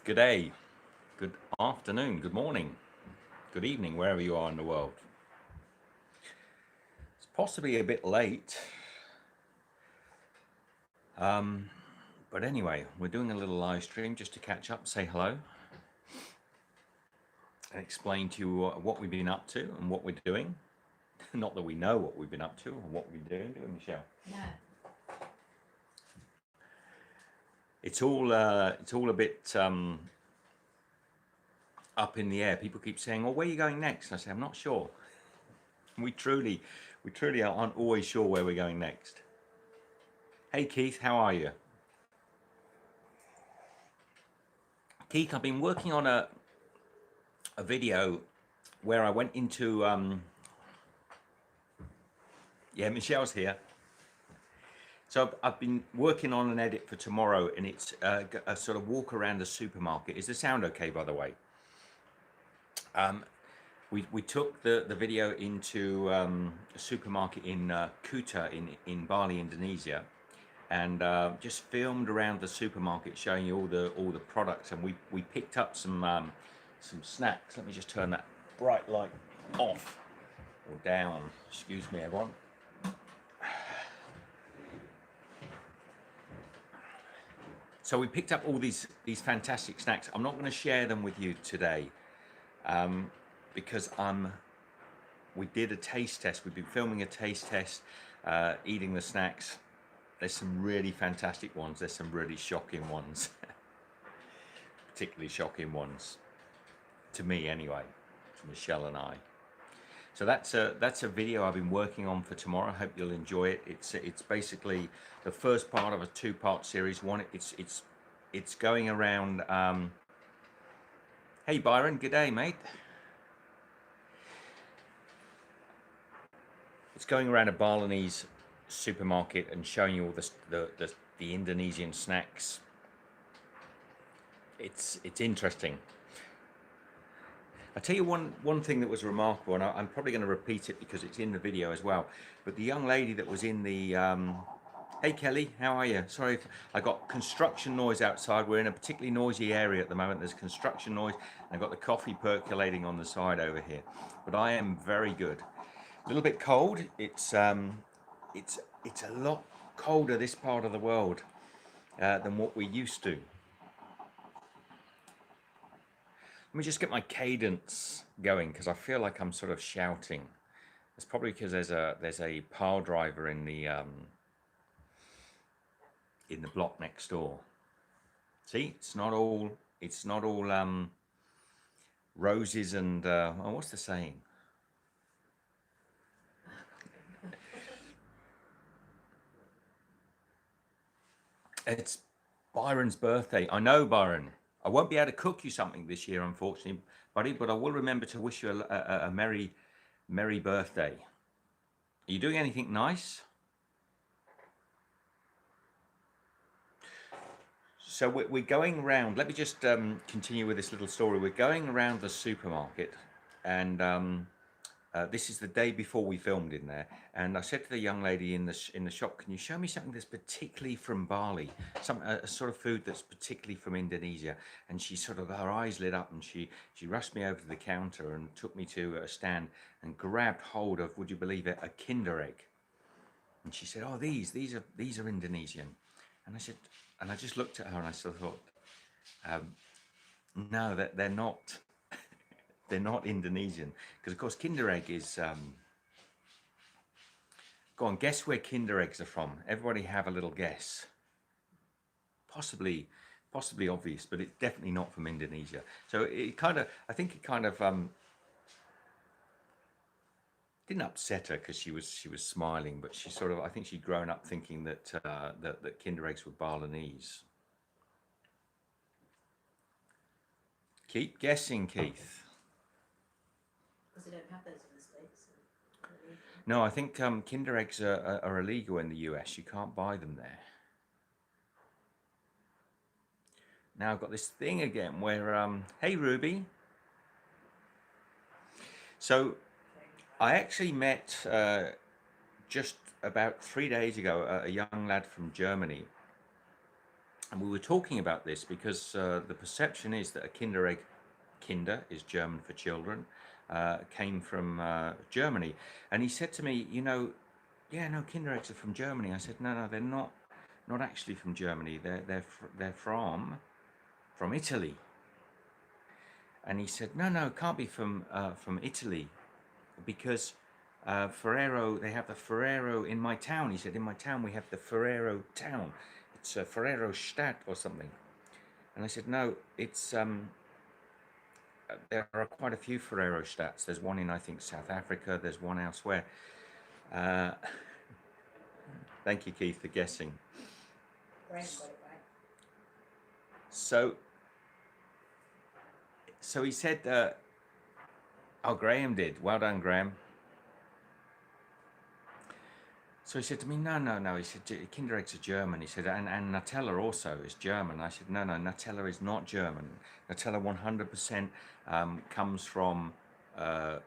Good day, good afternoon, good morning, good evening, wherever you are in the world. It's possibly a bit late, but anyway, we're doing a little live stream just to catch up, say hello, and explain to you what we've been up to and what we're doing. Not that we know what we've been up to or what we've been doing, do we, Michelle? No. It's all a bit up in the air. People keep saying, "Well, where are you going next?" And I say, "I'm not sure." We truly aren't always sure where we're going next. Hey Keith, how are you? Keith, I've been working on a video where I went into yeah, Michelle's here. So I've been working on an edit for tomorrow, and it's a sort of walk around the supermarket. Is the sound okay, by the way? We took the video into a supermarket in Kuta in Bali, Indonesia, and just filmed around the supermarket, showing you all the products. And we picked up some snacks. Let me just turn that bright light off or down. Excuse me, everyone. So we picked up all these fantastic snacks. I'm not going to share them with you today because we did a taste test. We've been filming a taste test, eating the snacks. There's some really fantastic ones. There's some really shocking ones, particularly shocking ones to me anyway, to Michelle and I. So that's a video I've been working on for tomorrow. I hope you'll enjoy it. It's basically the first part of a two-part series. One, it's going around. Hey Byron, good day, mate. It's going around a Balinese supermarket and showing you all the Indonesian snacks. It's interesting. I'll tell you one thing that was remarkable, and I'm probably going to repeat it because it's in the video as well, but the young lady that was in the hey Kelly, how are you? Sorry if I got construction noise outside. We're in a particularly noisy area at the moment. There's construction noise, and I've got the coffee percolating on the side over here, but I am very good. A little bit cold. It's a lot colder this part of the world than what we're used to. Let me just get my cadence going because I feel like I'm sort of shouting. It's probably because there's a pile driver in the block next door. See, it's not all roses and oh, what's the saying? It's Byron's birthday. I know, Byron. I won't be able to cook you something this year, unfortunately, buddy, but I will remember to wish you a merry birthday. Are you doing anything nice? So we're going around. Let me just continue with this little story. We're going around the supermarket, and this is the day before we filmed in there. And I said to the young lady in the shop, "Can you show me something that's particularly from Bali, a sort of food that's particularly from Indonesia?" And she sort of, her eyes lit up, and she rushed me over to the counter and took me to a stand and grabbed hold of, would you believe it, a Kinder Egg. And she said, "Oh, these are Indonesian." And I said, and I just looked at her and I sort of thought, no, that they're not. They're not Indonesian, because of course Kinder Egg is. Go on, guess where Kinder Eggs are from. Everybody have a little guess. Possibly obvious, but it's definitely not from Indonesia. So it kind of, I think it kind of didn't upset her because she was smiling, but she sort of, I think she'd grown up thinking that that Kinder Eggs were Balinese. Keep guessing, Keith. Because they don't have those in the States. No, I think Kinder Eggs are illegal in the US. You can't buy them there. Now I've got this thing again where, hey Ruby. So I actually met just about 3 days ago a young lad from Germany And we were talking about this because the perception is that a Kinder egg, Kinder is German for children, came from Germany. And he said to me, you know, yeah, no, Kinder eggs are from Germany. I said, no, no, they're not actually from Germany. They're from Italy. And he said, no, no, it can't be from Italy because Ferrero, they have the Ferrero in my town. He said, in my town we have the Ferrero town. It's a Ferrero Stadt or something. And I said, no, it's there are quite a few Ferrero Stats. There's one in, I think, South Africa. There's one elsewhere. Uh, thank you, Keith, for guessing. Graham got it right. So he said, oh, Graham did. Well done, Graham. So he said to me, no, no, no. He said, Kinder Eggs are German. He said, and Nutella also is German. I said, no, no, Nutella is not German. Nutella 100% comes from the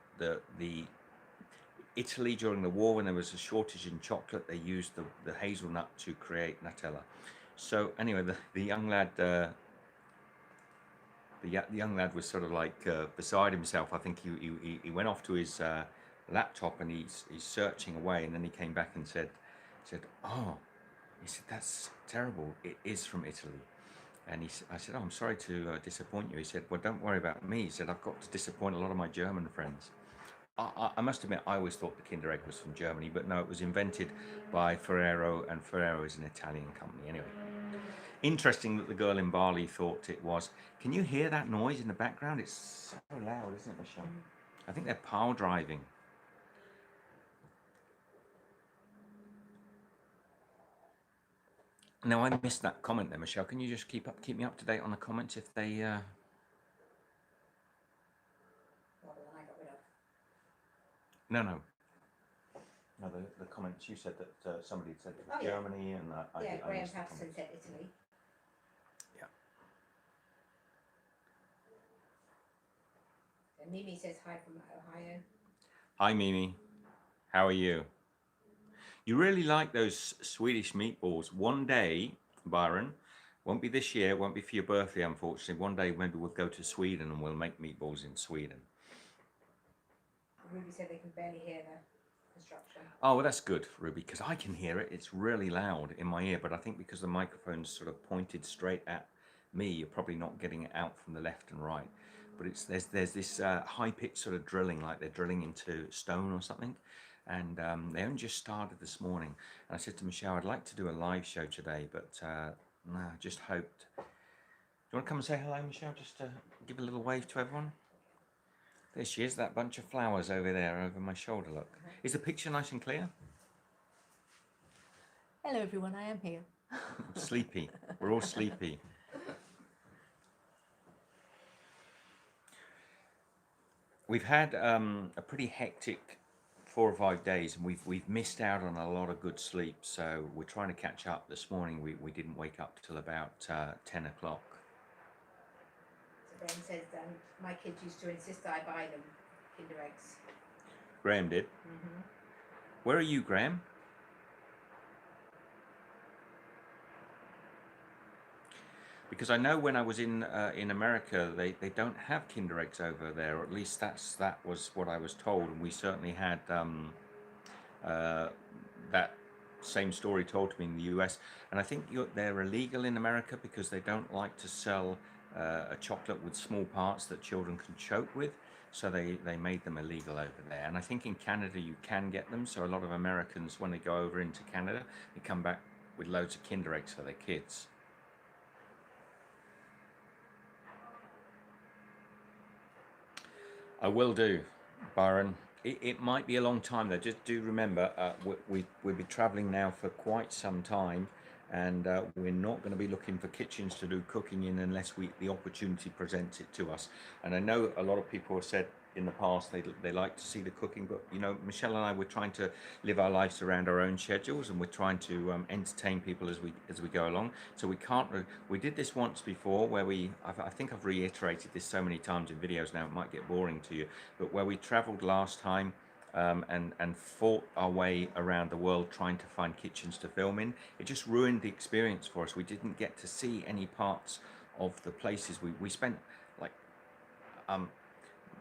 Italy during the war when there was a shortage in chocolate. They used the hazelnut to create Nutella. So anyway, the young lad, the young lad was sort of like beside himself. I think he went off to his laptop and he's searching away, and then he came back and said, oh, he said, that's terrible. It is from Italy. And I said, oh, I'm sorry to disappoint you. He said, well, don't worry about me. He said, I've got to disappoint a lot of my German friends. I must admit, I always thought the Kinder Egg was from Germany, but no, it was invented by Ferrero, and Ferrero is an Italian company. Anyway, interesting that the girl in Bali thought it was. Can you hear that noise in the background? It's so loud, isn't it, Michelle? I think they're pile driving. Now, I missed that comment there, Michelle. Can you just keep me up to date on the comments if they... Well, the one I got rid of. No. No, the comments you said that somebody had said it was Germany, and Yeah, I Graham missed the Patterson comments. said Italy. Yeah. And Mimi says hi from Ohio. Hi, Mimi. How are you? You really like those Swedish meatballs. One day, Byron, won't be this year, won't be for your birthday, unfortunately. One day, maybe we'll go to Sweden and we'll make meatballs in Sweden. Ruby said they can barely hear the construction. Oh, well, that's good, Ruby, because I can hear it. It's really loud in my ear, but I think because the microphone's sort of pointed straight at me, you're probably not getting it out from the left and right. But there's this high-pitched sort of drilling, like they're drilling into stone or something. And they only just started this morning. And I said to Michelle, I'd like to do a live show today, but no, I just hoped. Do you want to come and say hello, Michelle? Just to give a little wave to everyone. There she is, that bunch of flowers over there, over my shoulder, look. Is the picture nice and clear? Hello everyone, I am here. Sleepy. We're all sleepy. We've had a pretty hectic 4 or 5 days, and we've missed out on a lot of good sleep. So we're trying to catch up. This morning we didn't wake up till about 10 o'clock. So Graham says my kids used to insist I buy them Kinder Eggs. Graham did. Where are you, Graham? Because I know when I was in America, they don't have Kinder Eggs over there, or at least that was what I was told. And we certainly had that same story told to me in the US. And I think they're illegal in America because they don't like to sell a chocolate with small parts that children can choke with. So they made them illegal over there. And I think in Canada you can get them. So a lot of Americans, when they go over into Canada, they come back with loads of Kinder Eggs for their kids. I will do, Byron. It might be a long time though. Just do remember, we'll be traveling now for quite some time, and we're not going to be looking for kitchens to do cooking in unless the opportunity presents it to us. And I know a lot of people have said in the past they like to see the cooking, but you know, Michelle and I, we're trying to live our lives around our own schedules, and we're trying to entertain people as we go along. So we can't. We did this once before where I think I've reiterated this so many times in videos now it might get boring to you, but where we traveled last time, and fought our way around the world trying to find kitchens to film in. It just ruined the experience for us. We didn't get to see any parts of the places. We spent like um,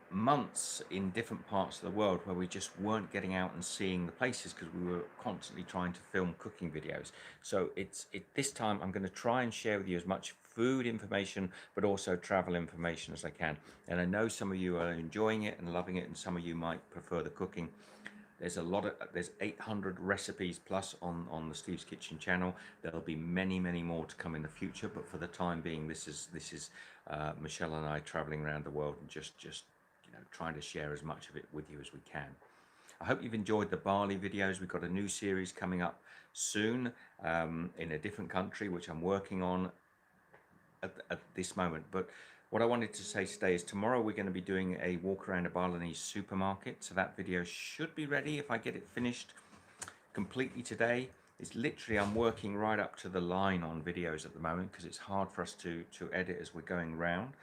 months in different parts of the world where we just weren't getting out and seeing the places because we were constantly trying to film cooking videos. So this time I'm going to try and share with you as much food information but also travel information as I can. And I know some of you are enjoying it and loving it, and some of you might prefer the cooking. There's 800 recipes plus on the Steve's Kitchen channel. There'll be many more to come in the future, but for the time being, this is Michelle and I traveling around the world and just trying to share as much of it with you as we can. I hope you've enjoyed the Bali videos. We've got a new series coming up soon in a different country, which I'm working on at this moment. But what I wanted to say today is tomorrow we're going to be doing a walk around a Balinese supermarket. So that video should be ready if I get it finished completely today. It's literally, I'm working right up to the line on videos at the moment because it's hard for us to edit as we're going around.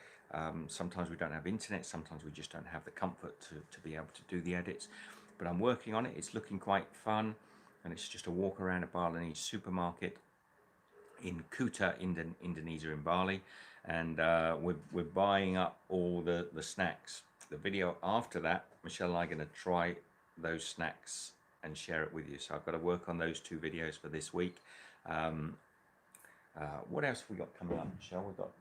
Sometimes we don't have internet, sometimes we just don't have the comfort to be able to do the edits. But I'm working on it. It's looking quite fun, and it's just a walk around a Balinese supermarket in Kuta, Indonesia, in Bali, and we're buying up all the snacks. The video after that, Michelle and I are going to try those snacks and share it with you. So I've got to work on those 2 videos for this week. What else have we got coming up, Michelle? We've got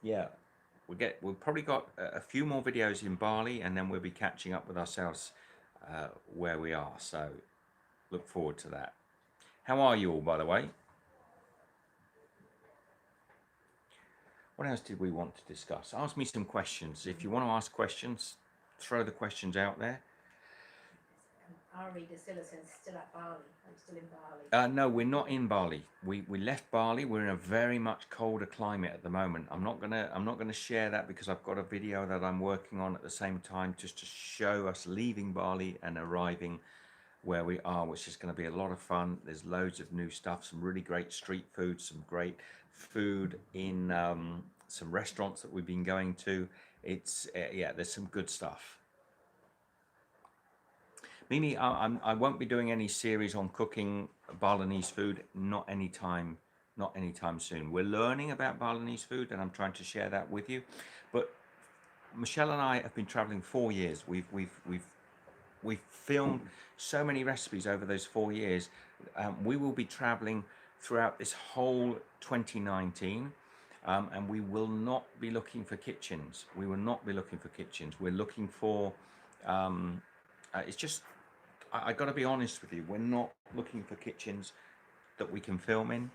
yeah, we've probably got a few more videos in Bali, and then we'll be catching up with ourselves where we are. So look forward to that. How are you all, by the way? What else did we want to discuss? Ask me some questions. If you want to ask questions, throw the questions out there. Our reader still at Bali. I'm still in Bali. No, we're not in Bali. We left Bali. We're in a very much colder climate at the moment. I'm not gonna share that because I've got a video that I'm working on at the same time just to show us leaving Bali and arriving where we are, which is going to be a lot of fun. There's loads of new stuff, some really great street food, some great food in some restaurants that we've been going to. It's yeah, there's some good stuff. Mimi, I won't be doing any series on cooking Balinese food, not anytime soon. We're learning about Balinese food and I'm trying to share that with you. But Michelle and I have been traveling 4 years. We've filmed so many recipes over those 4 years. We will be traveling throughout this whole 2019, and we will not be looking for kitchens. We will not be looking for kitchens. We're looking for, it's just, I got to be honest with you, we're not looking for kitchens that we can film in.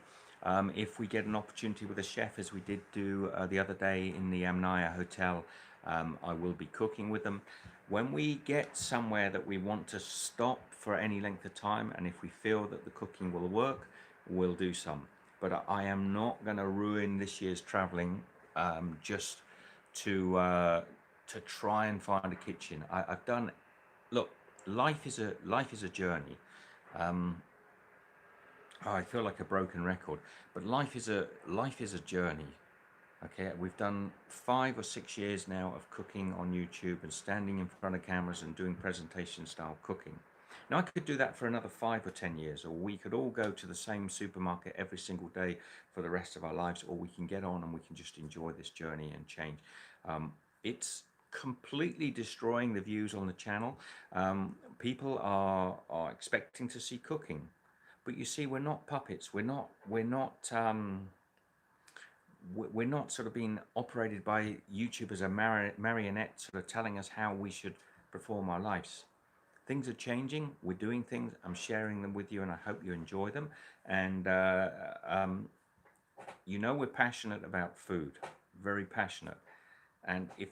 If we get an opportunity with a chef, as we did do the other day in the Amnaya Hotel, I will be cooking with them. When we get somewhere that we want to stop for any length of time, and if we feel that the cooking will work, we'll do some. But I am not going to ruin this year's traveling just to try and find a kitchen. I've done. Look, life is a journey. I feel like a broken record, but life is a journey. Okay, we've done 5 or 6 years now of cooking on YouTube and standing in front of cameras and doing presentation style cooking. Now I could do that for another 5 or 10 years, or we could all go to the same supermarket every single day for the rest of our lives, or we can get on and we can just enjoy this journey and change. It's completely destroying the views on the channel. People are expecting to see cooking, but you see, we're not puppets. We're not sort of being operated by YouTube as a marionette sort of telling us how we should perform our lives. Things are changing. We're doing things. I'm sharing them with you, and I hope you enjoy them. And we're passionate about food, very passionate. And if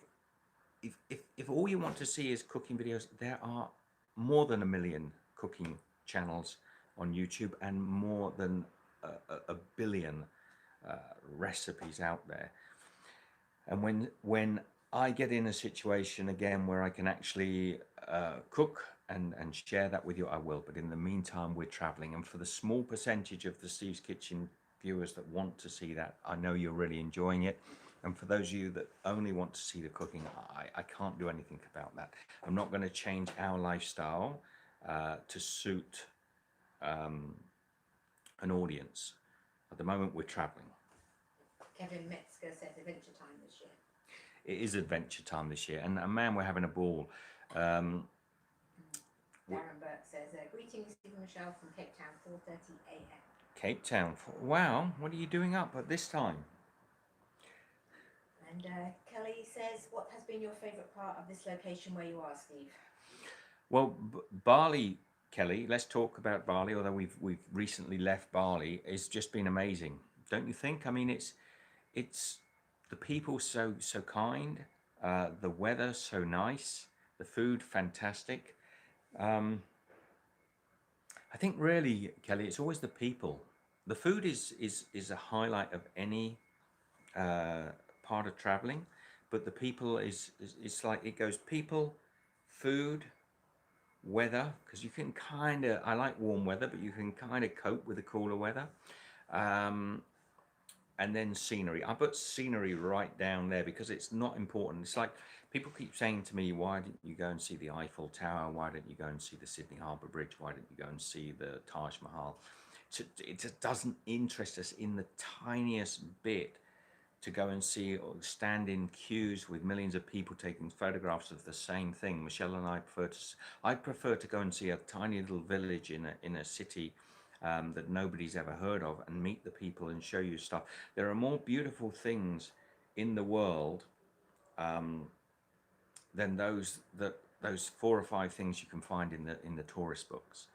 all you want to see is cooking videos, there are more than 1 million cooking channels on YouTube and more than a billion recipes out there. And when I get in a situation again where I can actually cook and share that with you, I will. But in the meantime, we're traveling, and for the small percentage of the Steve's Kitchen viewers that want to see that, I know you're really enjoying it. And for those of you that only want to see the cooking, I can't do anything about that. I'm not going to change our lifestyle to suit an audience. At the moment, we're traveling. Kevin Metzger says adventure time this year. It is adventure time this year, and man, we're having a ball. Darren Burke says, greetings, Stephen Michelle from Cape Town, 4:30 a.m. Cape Town. Wow, what are you doing up at this time? And Kelly says, what has been your favourite part of this location where you are, Steve? Well, Bali, Kelly. Let's talk about Bali. Although we've recently left Bali, it's just been amazing, don't you think? I mean, it's the people so kind, the weather so nice, the food fantastic. I think really, Kelly, it's always the people. The food is a highlight of any part of traveling, but the people is it's like it goes people, food, weather, because you can kind of, I like warm weather, but you can kind of cope with the cooler weather. And then scenery. I put scenery right down there because it's not important. It's like people keep saying to me, why didn't you go and see the Eiffel Tower? Why didn't you go and see the Sydney Harbour Bridge? Why didn't you go and see the Taj Mahal? It just doesn't interest us in the tiniest bit to go and see or stand in queues with millions of people taking photographs of the same thing. Michelle and I prefer to go and see a tiny little village in a city that nobody's ever heard of and meet the people and show you stuff. There are more beautiful things in the world than those 4 or 5 things you can find in the tourist books.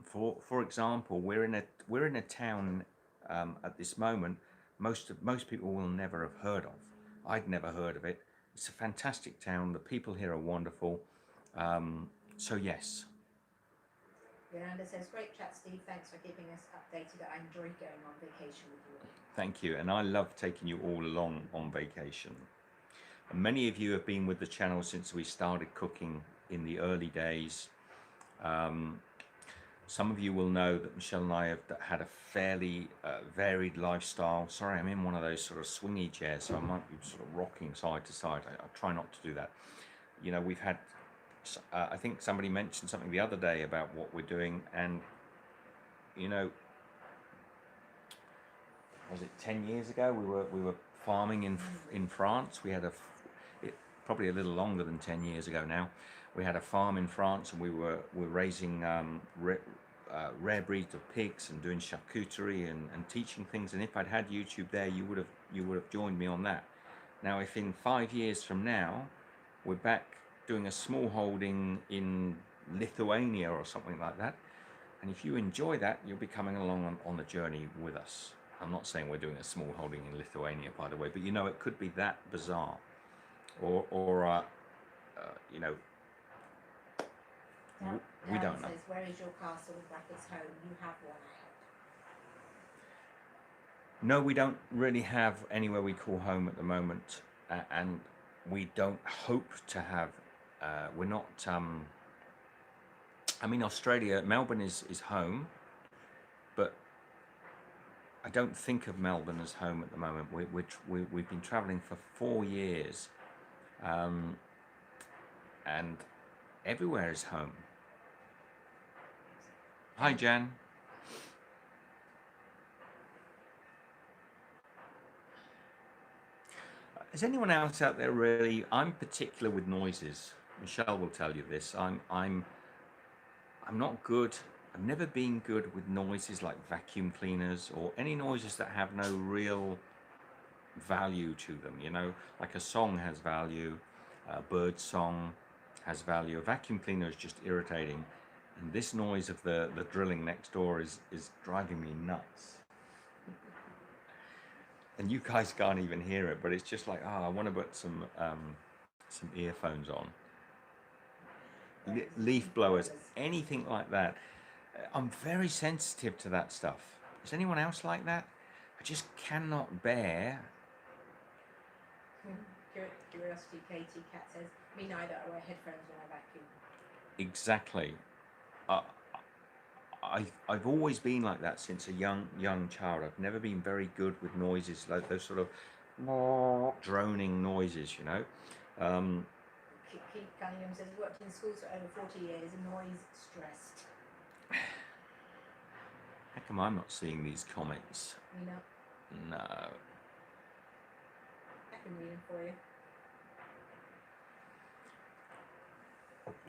For example, we're in a town at this moment most people will never have heard of. I'd never heard of it. It's a fantastic town. The people here are wonderful. So yes. Yolanda says, great chat, Steve. Thanks for keeping us updated. I enjoyed going on vacation with you all. Thank you. And I love taking you all along on vacation. And many of you have been with the channel since we started cooking in the early days. Some of you will know that Michelle and I have had a fairly varied lifestyle. Sorry, I'm in one of those sort of swingy chairs, so I might be sort of rocking side to side. I try not to do that. You know, we've had, I think somebody mentioned something the other day about what we're doing, and, you know, was it 10 years ago? We were farming in France. We had probably a little longer than 10 years ago now. We had a farm in France, and we're raising rare breeds of pigs and doing charcuterie and teaching things. And if I'd had YouTube there, you would have joined me on that. Now, if in 5 years from now we're back doing a small holding in Lithuania or something like that, and if you enjoy that, you'll be coming along on the journey with us. I'm not saying we're doing a small holding in Lithuania, by the way, but you know, it could be that bizarre, or you know. We don't know. Says, where is your castle brackets home? You have one, I hope. No, we don't really have anywhere we call home at the moment, and we don't hope to have. We're not. I mean, Australia, Melbourne is home, but I don't think of Melbourne as home at the moment. We've been travelling for 4 years, and everywhere is home. Hi, Jan. Is anyone else out there really? I'm particular with noises. Michelle will tell you this. I'm not good. I've never been good with noises like vacuum cleaners or any noises that have no real value to them. You know, like a song has value, a bird song has value. A vacuum cleaner is just irritating. And this noise of the drilling next door is driving me nuts. And you guys can't even hear it, but it's just like, I want to put some earphones on. Leaf blowers, anything like that. I'm very sensitive to that stuff. Is anyone else like that? I just cannot bear. Curiosity Katie Cat says, me neither. I wear headphones when I vacuum. Exactly. I've always been like that since a young child. I've never been very good with noises, like those sort of droning noises, you know. Keith Cunningham says, worked in schools for over 40 years, noise stressed. How come I'm not seeing these comments? You know, No. I can read them for you.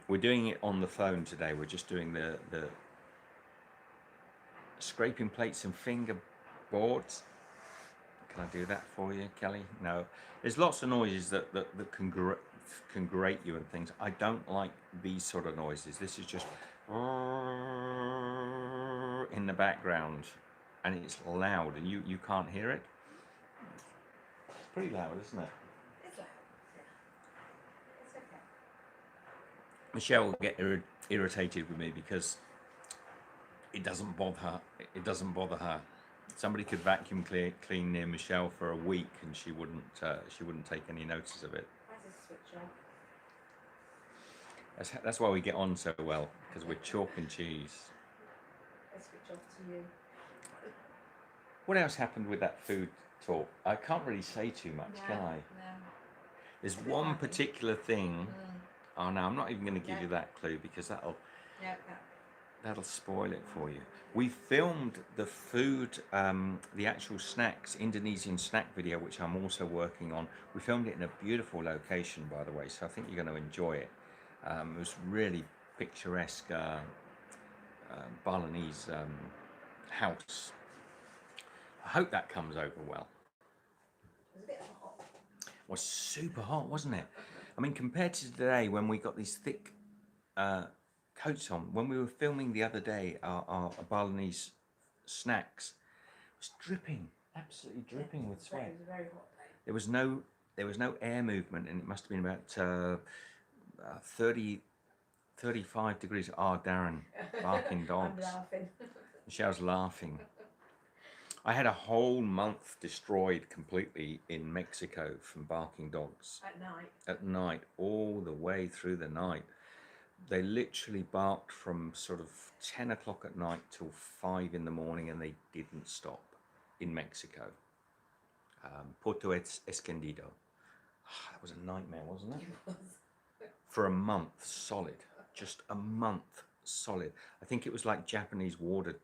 We're doing it on the phone today. We're just doing the scraping plates and fingerboards. Can I do that for you, Kelly? No. There's lots of noises that can grate you and things. I don't like these sort of noises. This is just in the background, and it's loud, and you can't hear it. It's pretty loud, isn't it? It's loud. Yeah. It's okay. Michelle will get irritated with me because it doesn't bother her. It doesn't bother her. Somebody could vacuum clean near Michelle for a week, and she wouldn't take any notice of it. Why does this switch off? That's why we get on so well, because we're chalk and cheese. Let's switch off to you. What else happened with that food talk? I can't really say too much, can I? No. There's one particular thing. Oh no, I'm not even going to give No. you that clue because that'll No. spoil it for you. We filmed the food, the actual snacks, Indonesian snack video, which I'm also working on. We filmed it in a beautiful location, by the way, so I think you're going to enjoy it. It was really picturesque Balinese house. I hope that comes over well. It was a bit hot. It was super hot, wasn't it? I mean, compared to today when we got these thick coats on, when we were filming the other day, our Balinese snacks, it was dripping, absolutely dripping with sweat. It was a very hot day. There was no air movement, and it must have been about 30, 35 degrees. Oh, Darren, barking dogs. I'm laughing. Michelle's laughing. I had a whole month destroyed completely in Mexico from barking dogs. At night. At night, all the way through the night. They literally barked from sort of 10 o'clock at night till 5 in the morning, and they didn't stop in Mexico. Puerto Escondido. That was a nightmare, wasn't it? It was. For a month solid, just a month solid. I think it was like Japanese water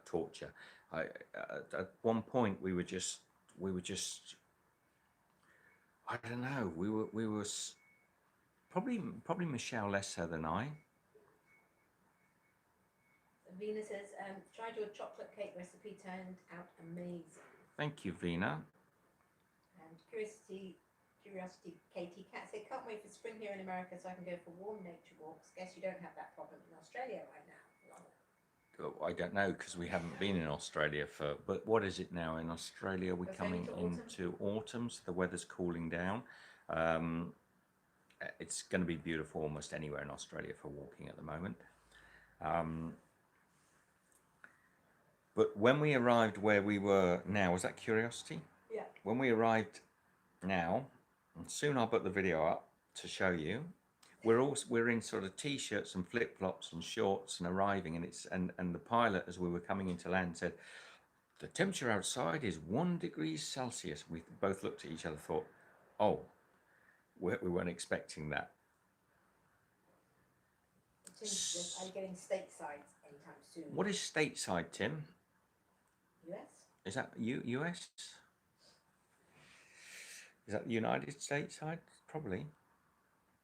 torture. At one point we were just I don't know, we were probably Michelle less so than I. Vina says, tried your chocolate cake recipe, turned out amazing. Thank you, Vina. And Curiosity Katie Cat said, can't wait for spring here in America so I can go for warm nature walks. Guess you don't have that problem in Australia right now. I don't know because we haven't been in Australia but what is it now in Australia? We're coming into autumn, so the weather's cooling down. It's going to be beautiful almost anywhere in Australia for walking at the moment. But when we arrived where we were now, was that Curiosity? Yeah. When we arrived now, and soon I'll put the video up to show you. We're in sort of t-shirts and flip-flops and shorts and arriving, and the pilot, as we were coming into land, said the temperature outside is 1 degree Celsius. We both looked at each other, thought, oh, we weren't expecting that. Are you getting stateside anytime soon? What is stateside, Tim? US? Is that US? Is that the United States side? Probably.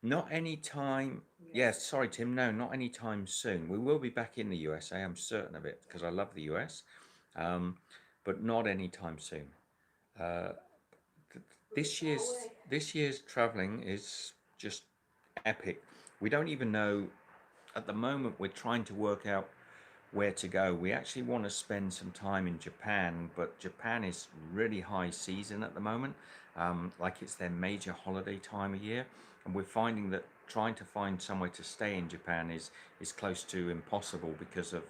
Not any time. Yes, sorry, Tim. No, not anytime soon. We will be back in the USA. I'm certain of it because I love the US, but not anytime soon. This year's traveling is just epic. We don't even know at the moment. We're trying to work out where to go. We actually want to spend some time in Japan, but Japan is really high season at the moment, like it's their major holiday time of year. And we're finding that trying to find somewhere to stay in Japan is close to impossible because of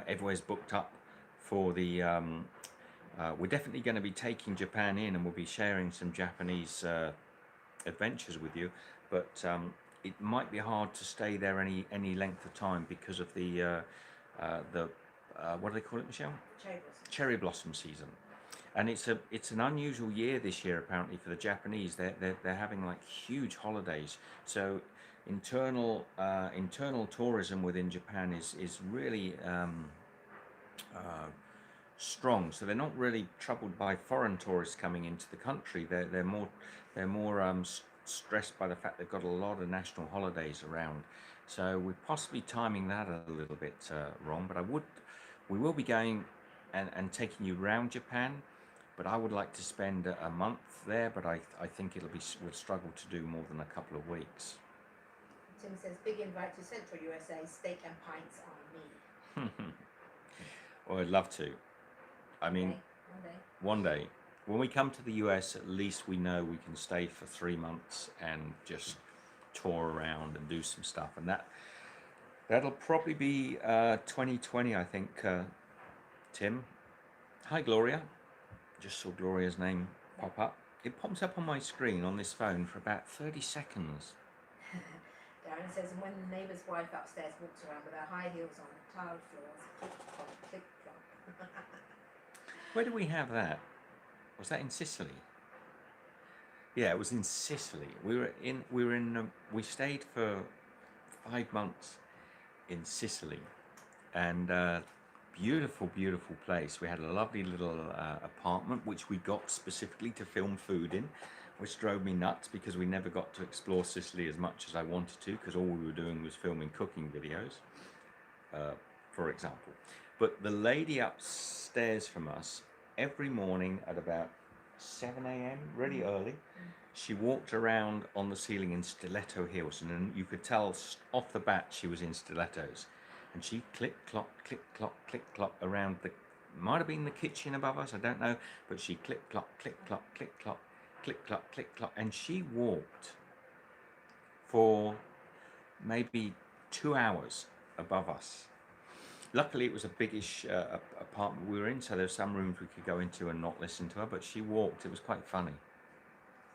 everywhere's booked up for the. We're definitely going to be taking Japan in, and we'll be sharing some Japanese adventures with you. But it might be hard to stay there any length of time because of the what do they call it, Michelle? Cherry blossom. Cherry blossom season. And it's an unusual year this year apparently for the Japanese. They're having like huge holidays. So internal tourism within Japan is really uh, strong. So they're not really troubled by foreign tourists coming into the country. They're more stressed by the fact they've got a lot of national holidays around. So we're possibly timing that a little bit wrong. But we will be going and taking you around Japan. But I would like to spend a month there. But I think we'll struggle to do more than a couple of weeks. Tim says, big invite to Central USA, steak and pints on me. Well, I'd love to. I mean, one day, when we come to the US, at least we know we can stay for 3 months and just tour around and do some stuff. And that'll probably be 2020, I think, Tim. Hi, Gloria. Just saw Gloria's name pop up. It pops up on my screen on this phone for about 30 seconds. Darren says, and when the neighbour's wife upstairs walks around with her high heels on, tiled floors, click clop, click clop. Where do we have that? Was that in Sicily? Yeah, it was in Sicily. We stayed for 5 months in Sicily, and beautiful, beautiful place. We had a lovely little apartment which we got specifically to film food in, which drove me nuts because we never got to explore Sicily as much as I wanted to, because all we were doing was filming cooking videos, for example. But the lady upstairs from us, every morning at about 7 a.m., really early, she walked around on the ceiling in stiletto heels, and then you could tell off the bat she was in stilettos. And she click clop around might have been the kitchen above us, I don't know, but she click clop, and she walked for maybe 2 hours above us. Luckily, it was a biggish apartment we were in, so there's some rooms we could go into and not listen to her, but she walked. It was quite funny.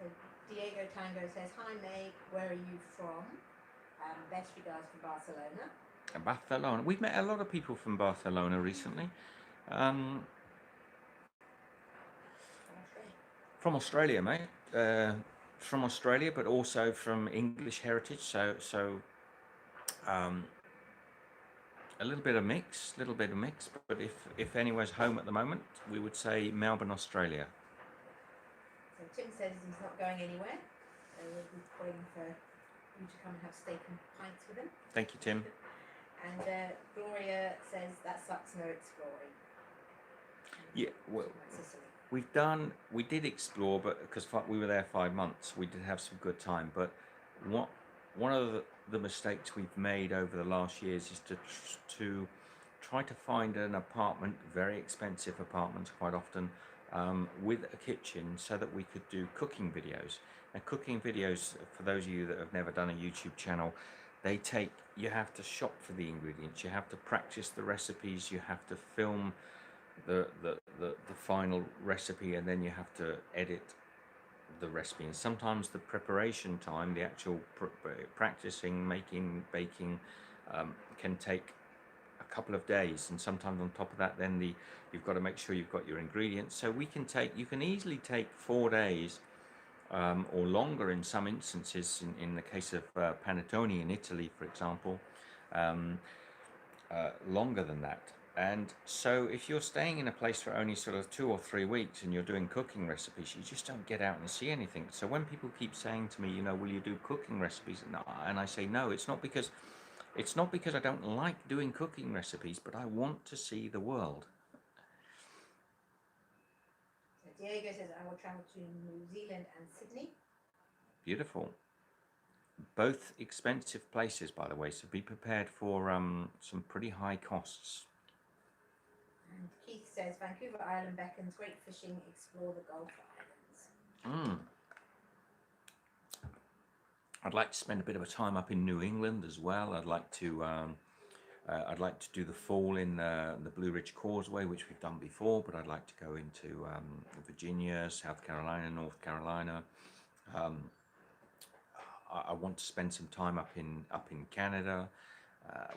So Diego Tango says, hi Meg, where are you from? Best regards from Barcelona. Barcelona. We've met a lot of people from Barcelona recently. From Australia, mate. From Australia, but also from English heritage. So a little bit of mix. But if anyone's home at the moment, we would say Melbourne, Australia. So Tim says he's not going anywhere. So we'll be calling for you to come and have steak and pints with him. Thank you, Tim. And Gloria says that sucks, no exploring. Yeah, well, we did explore, but because we were there 5 months, we did have some good time. But one of the mistakes we've made over the last years is to try to find an apartment, very expensive apartments quite often, with a kitchen, so that we could do cooking videos. And cooking videos, for those of you that have never done a YouTube channel, you have to shop for the ingredients, you have to practice the recipes, you have to film the final recipe, and then you have to edit the recipe. And sometimes the preparation time, the actual practicing, making, baking, can take a couple of days, and sometimes on top of that, then you've got to make sure you've got your ingredients. So you can easily take 4 days, or longer in some instances, in the case of panettone in Italy, for example, longer than that. And so if you're staying in a place for only sort of 2 or 3 weeks and you're doing cooking recipes, you just don't get out and see anything. So when people keep saying to me, will you do cooking recipes? And I say, no, it's not because I don't like doing cooking recipes, but I want to see the world. Diego says, I will travel to New Zealand and Sydney. Beautiful. Both expensive places, by the way, so be prepared for some pretty high costs. And Keith says, Vancouver Island beckons, great fishing, explore the Gulf Islands. I'd like to spend a bit of a time up in New England as well. I'd like to do the fall in the Blue Ridge Causeway, which we've done before, but I'd like to go into Virginia, South Carolina, North Carolina. I want to spend some time up in Canada.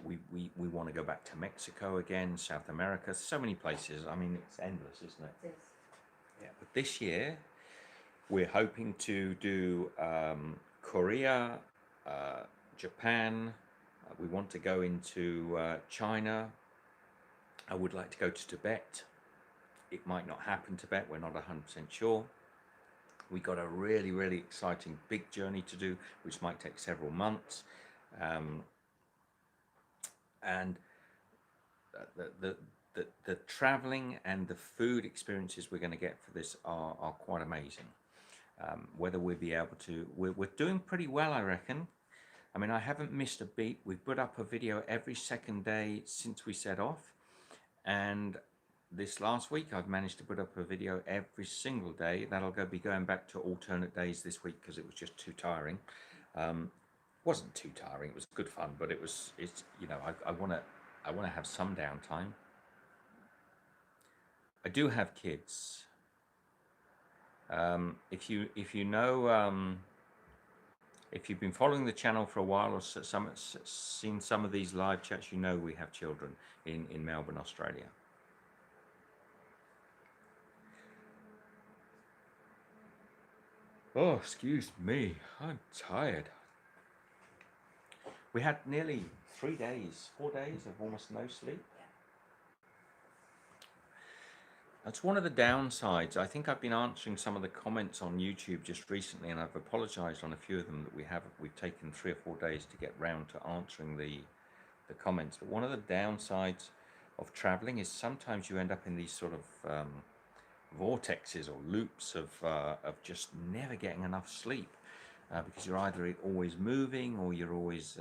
We want to go back to Mexico again, South America, so many places. I mean, it's endless, isn't it? It is. Yeah, but this year we're hoping to do Korea, Japan. We want to go into China. I would like to go to Tibet. It might not happen Tibet, we're not 100% sure. We got a really, really exciting big journey to do, which might take several months. And the traveling and the food experiences we're going to get for this are quite amazing. Whether we'll be able to, we're doing pretty well, I reckon. I mean, I haven't missed a beat. We've put up a video every second day since we set off. And this last week, I've managed to put up a video every single day. That'll be going back to alternate days this week because it was just too tiring. Wasn't too tiring. It was good fun, but it's you know, I want to have some downtime. I do have kids. If you know, if you've been following the channel for a while or seen some of these live chats, you know we have children in Melbourne, Australia. Oh, excuse me, I'm tired. We had nearly 4 days of almost no sleep. That's one of the downsides. I think I've been answering some of the comments on YouTube just recently, and I've apologized on a few of them that we've taken 3 or 4 days to get round to answering the comments. But one of the downsides of traveling is sometimes you end up in these sort of vortexes or loops of just never getting enough sleep because you're either always moving or you're always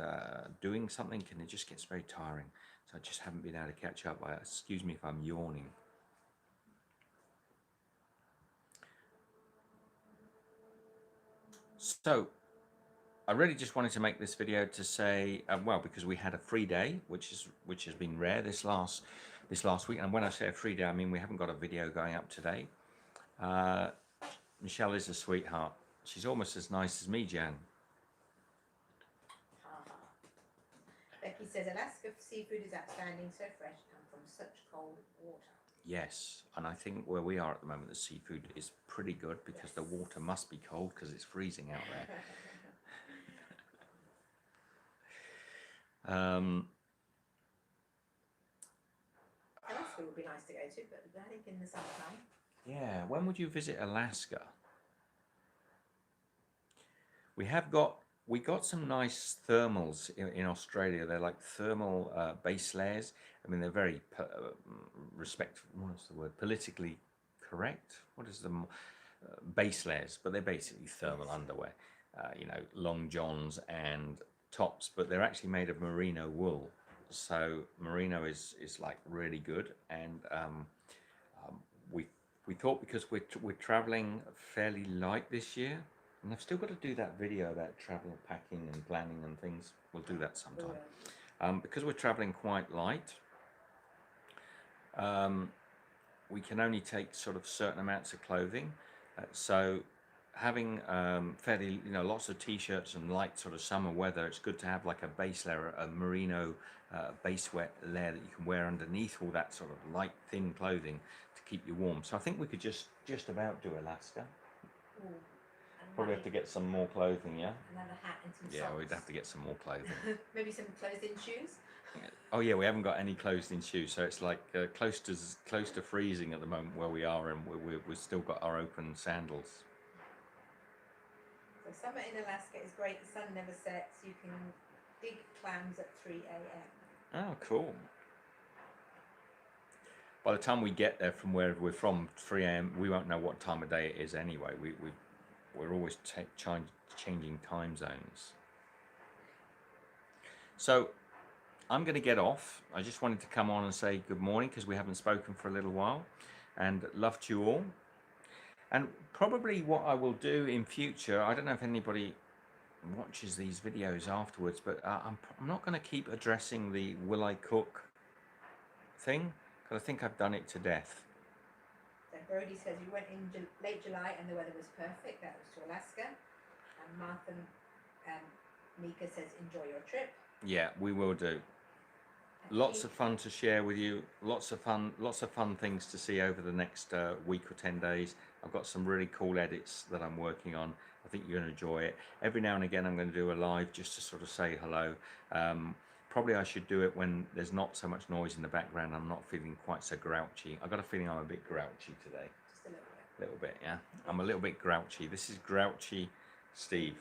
doing something, and it just gets very tiring. So I just haven't been able to catch up. Excuse me if I'm yawning. So I really just wanted to make this video to say, well, because we had a free day, which has been rare this last week. And when I say a free day, I mean we haven't got a video going up today. Michelle is a sweetheart. She's almost as nice as me, Jan. Becky says Alaska seafood is outstanding, so fresh and from such cold water. Yes, and I think where we are at the moment, the seafood is pretty good because the water must be cold because it's freezing out there. Alaska would be nice to go to, but I think in the summertime. Yeah, when would you visit Alaska? We got some nice thermals in Australia. They're like thermal base layers. I mean, they're very what's the word? Politically correct. What is the base layers? But they're basically thermal underwear. You know, long johns and tops, but they're actually made of merino wool. So merino is like really good, and we thought because we're traveling fairly light this year. And I've still got to do that video about travel packing and planning and things. We'll do that sometime. Because we're traveling quite light, we can only take sort of certain amounts of clothing. So having fairly, you know, lots of t-shirts and light sort of summer weather, it's good to have like a base layer, a merino base layer that you can wear underneath all that sort of light, thin clothing to keep you warm. So I think we could just about do Alaska. Ooh. Probably have to get some more clothing, yeah? Another hat and some socks. Yeah, we'd have to get some more clothing. Maybe some closed-in shoes? Oh yeah, we haven't got any closed-in shoes, so it's like close to freezing at the moment where we are, and we've still got our open sandals. So summer in Alaska is great. The sun never sets. You can dig clams at 3 a.m. Oh, cool. By the time we get there from wherever we're from, 3 a.m., we won't know what time of day it is anyway. We're always changing time zones. So I'm going to get off. I just wanted to come on and say good morning because we haven't spoken for a little while, and love to you all. And probably what I will do in future, I don't know if anybody watches these videos afterwards, but I'm not going to keep addressing the will I cook thing because I think I've done it to death. Brody says you went in late July and the weather was perfect. That was to Alaska. And Martha Mika says enjoy your trip. Yeah, we will do. Lots of fun to share with you. Lots of fun things to see over the next week or 10 days. I've got some really cool edits that I'm working on. I think you're going to enjoy it. Every now and again, I'm going to do a live just to sort of say hello. Probably I should do it when there's not so much noise in the background. I'm not feeling quite so grouchy. I've got a feeling I'm a bit grouchy today. Just a little bit. Little bit, yeah. I'm a little bit grouchy. This is Grouchy Steve.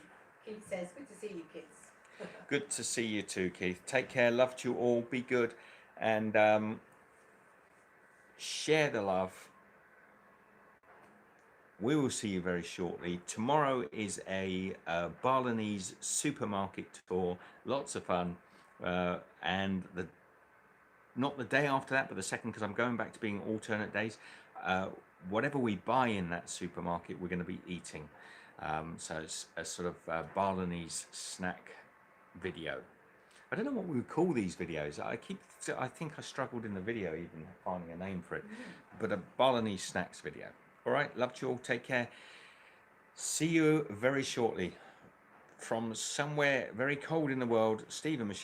Keith says, good to see you kids. Good to see you too, Keith. Take care. Love to you all. Be good. And share the love. We will see you very shortly. Tomorrow is a Balinese supermarket tour. Lots of fun. And not the day after that, but the second, because I'm going back to being alternate days. Whatever we buy in that supermarket, we're going to be eating. So it's a sort of Balinese snack video. I don't know what we would call these videos. I think I struggled in the video even finding a name for it, but a Balinese snacks video. All right, love you all. Take care. See you very shortly from somewhere very cold in the world. Steve and Michelle.